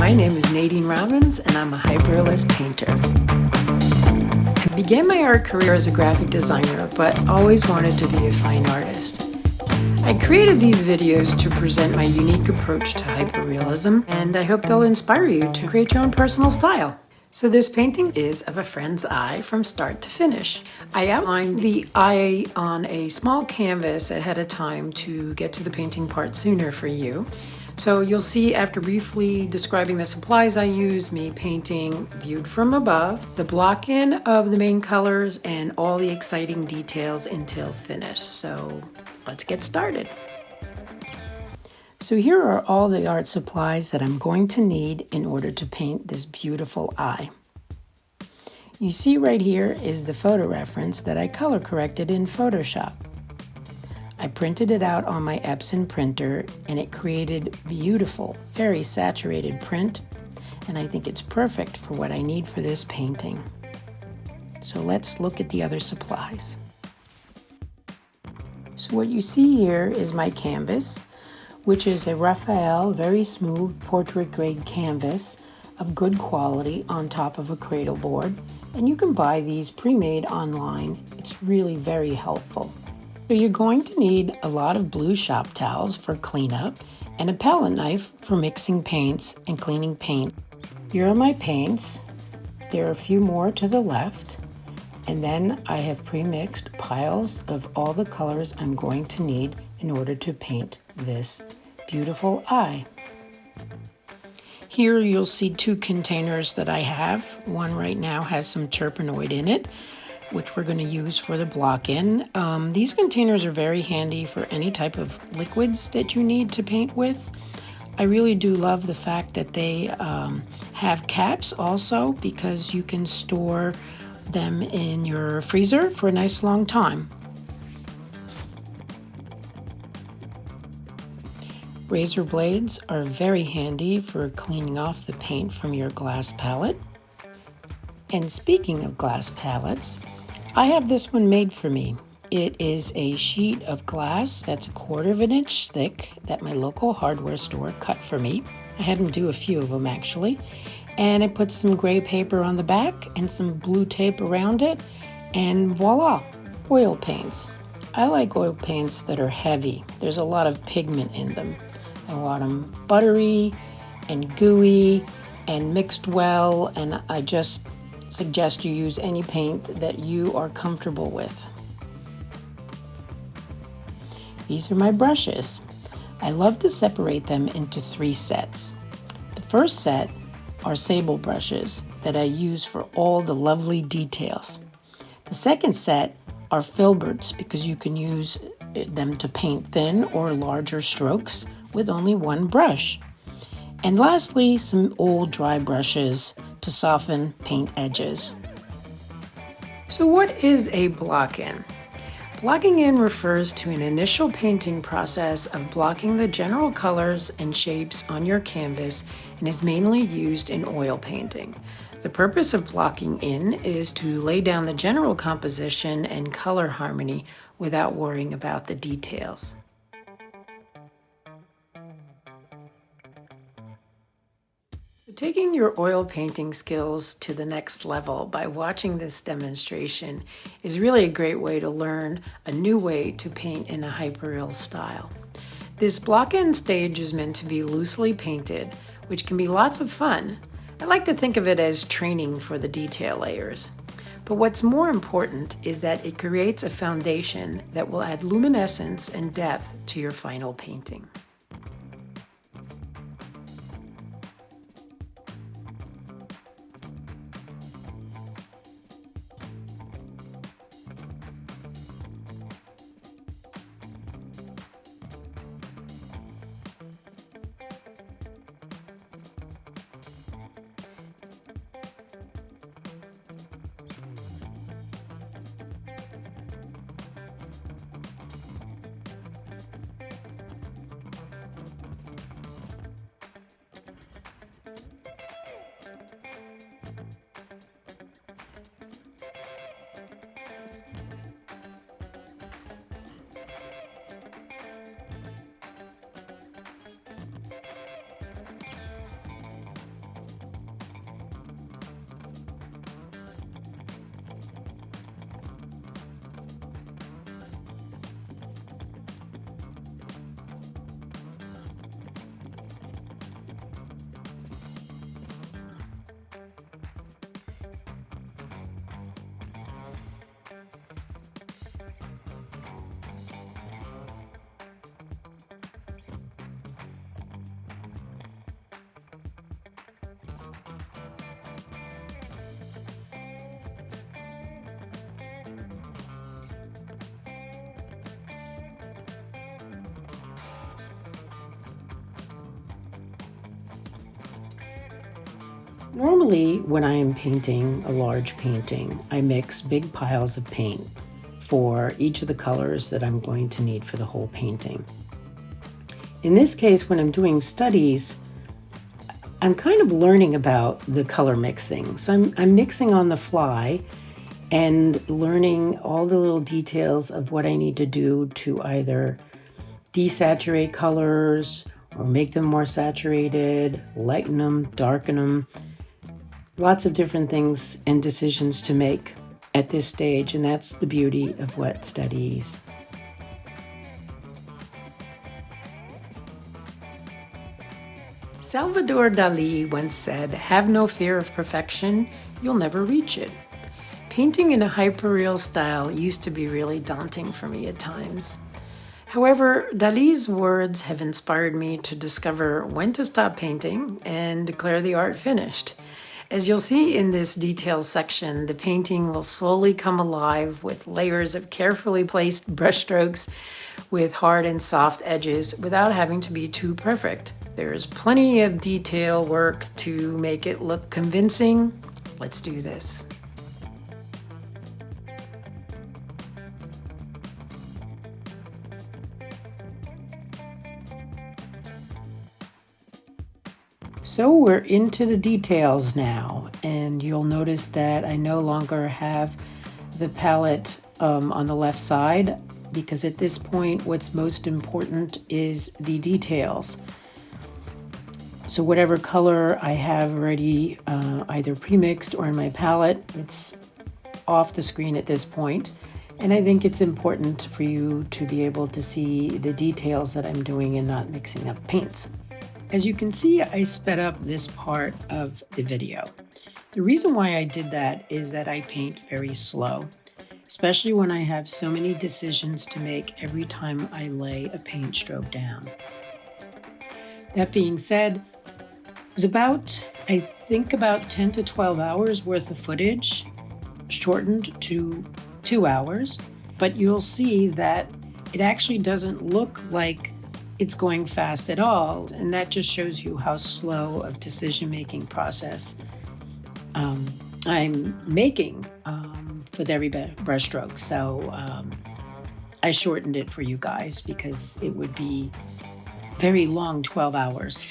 My name is Nadine Robbins, and I'm a hyperrealist painter. I began my art career as a graphic designer, but always wanted to be a fine artist. I created these videos to present my unique approach to hyperrealism, and I hope they'll inspire you to create your own personal style. So this painting is of a friend's eye from start to finish. I outlined the eye on a small canvas ahead of time to get to the painting part sooner for you. So you'll see, after briefly describing the supplies I use, me painting viewed from above, the block in of the main colors, and all the exciting details until finish. So let's get started. So here are all the art supplies that I'm going to need in order to paint this beautiful eye. You see right here is the photo reference that I color corrected in Photoshop. I printed it out on my Epson printer and it created beautiful, very saturated print, and I think it's perfect for what I need for this painting. So let's look at the other supplies. So what you see here is my canvas, which is a Raphael very smooth portrait grade canvas of good quality on top of a cradle board, and you can buy these pre-made online. It's really very helpful. So you're going to need a lot of blue shop towels for cleanup and a palette knife for mixing paints and cleaning paint. Here are my paints. There are a few more to the left, and then I have pre-mixed piles of all the colors I'm going to need in order to paint this beautiful eye. Here you'll see two containers that I have. One right now has some Turpenoid in it, which we're going to use for the block-in. These containers are very handy for any type of liquids that you need to paint with. I really do love the fact that they have caps also, because you can store them in your freezer for a nice long time. Razor blades are very handy for cleaning off the paint from your glass palette. And speaking of glass palettes, I have this one made for me. It is a sheet of glass that's 1/4 of an inch thick that my local hardware store cut for me. I had them do a few of them actually. And I put some gray paper on the back and some blue tape around it, and voila, oil paints. I like oil paints that are heavy. There's a lot of pigment in them. I want them buttery and gooey and mixed well, and I just suggest you use any paint that you are comfortable with. These are my brushes. I love to separate them into 3 sets. The first set are sable brushes that I use for all the lovely details. The second set are filberts, because you can use them to paint thin or larger strokes with only one brush. And lastly, some old dry brushes to soften paint edges. So what is a block-in? Blocking in refers to an initial painting process of blocking the general colors and shapes on your canvas, and is mainly used in oil painting. The purpose of blocking in is to lay down the general composition and color harmony without worrying about the details. Taking your oil painting skills to the next level by watching this demonstration is really a great way to learn a new way to paint in a hyperreal style. This block-in stage is meant to be loosely painted, which can be lots of fun. I like to think of it as training for the detail layers. But what's more important is that it creates a foundation that will add luminescence and depth to your final painting. Normally, when I am painting a large painting, I mix big piles of paint for each of the colors that I'm going to need for the whole painting. In this case, when I'm doing studies, I'm kind of learning about the color mixing. So I'm mixing on the fly and learning all the little details of what I need to do to either desaturate colors or make them more saturated, lighten them, darken them. Lots of different things and decisions to make at this stage, and that's the beauty of wet studies. Salvador Dali once said, "Have no fear of perfection, you'll never reach it." Painting in a hyperreal style used to be really daunting for me at times. However, Dali's words have inspired me to discover when to stop painting and declare the art finished. As you'll see in this details section, the painting will slowly come alive with layers of carefully placed brushstrokes with hard and soft edges without having to be too perfect. There's plenty of detail work to make it look convincing. Let's do this. So we're into the details now, and you'll notice that I no longer have the palette on the left side, because at this point what's most important is the details. So whatever color I have already either pre-mixed or in my palette, it's off the screen at this point. And I think it's important for you to be able to see the details that I'm doing and not mixing up paints. As you can see, I sped up this part of the video. The reason why I did that is that I paint very slow, especially when I have so many decisions to make every time I lay a paint stroke down. That being said, it was about 10 to 12 hours worth of footage, shortened to 2 hours, but you'll see that it actually doesn't look like it's going fast at all, and that just shows you how slow of decision-making process I'm making with every brush stroke. So I shortened it for you guys because it would be very long 12 hours.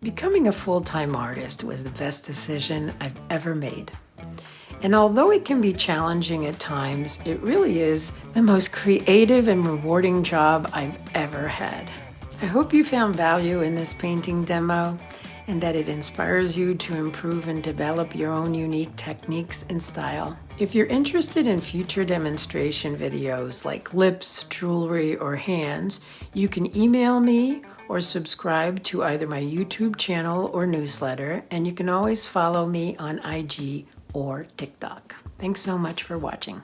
Becoming a full-time artist was the best decision I've ever made. And although it can be challenging at times, it really is the most creative and rewarding job I've ever had. I hope you found value in this painting demo and that it inspires you to improve and develop your own unique techniques and style. If you're interested in future demonstration videos like lips, jewelry, or hands, you can email me or subscribe to either my YouTube channel or newsletter, and you can always follow me on IG or TikTok. Thanks so much for watching.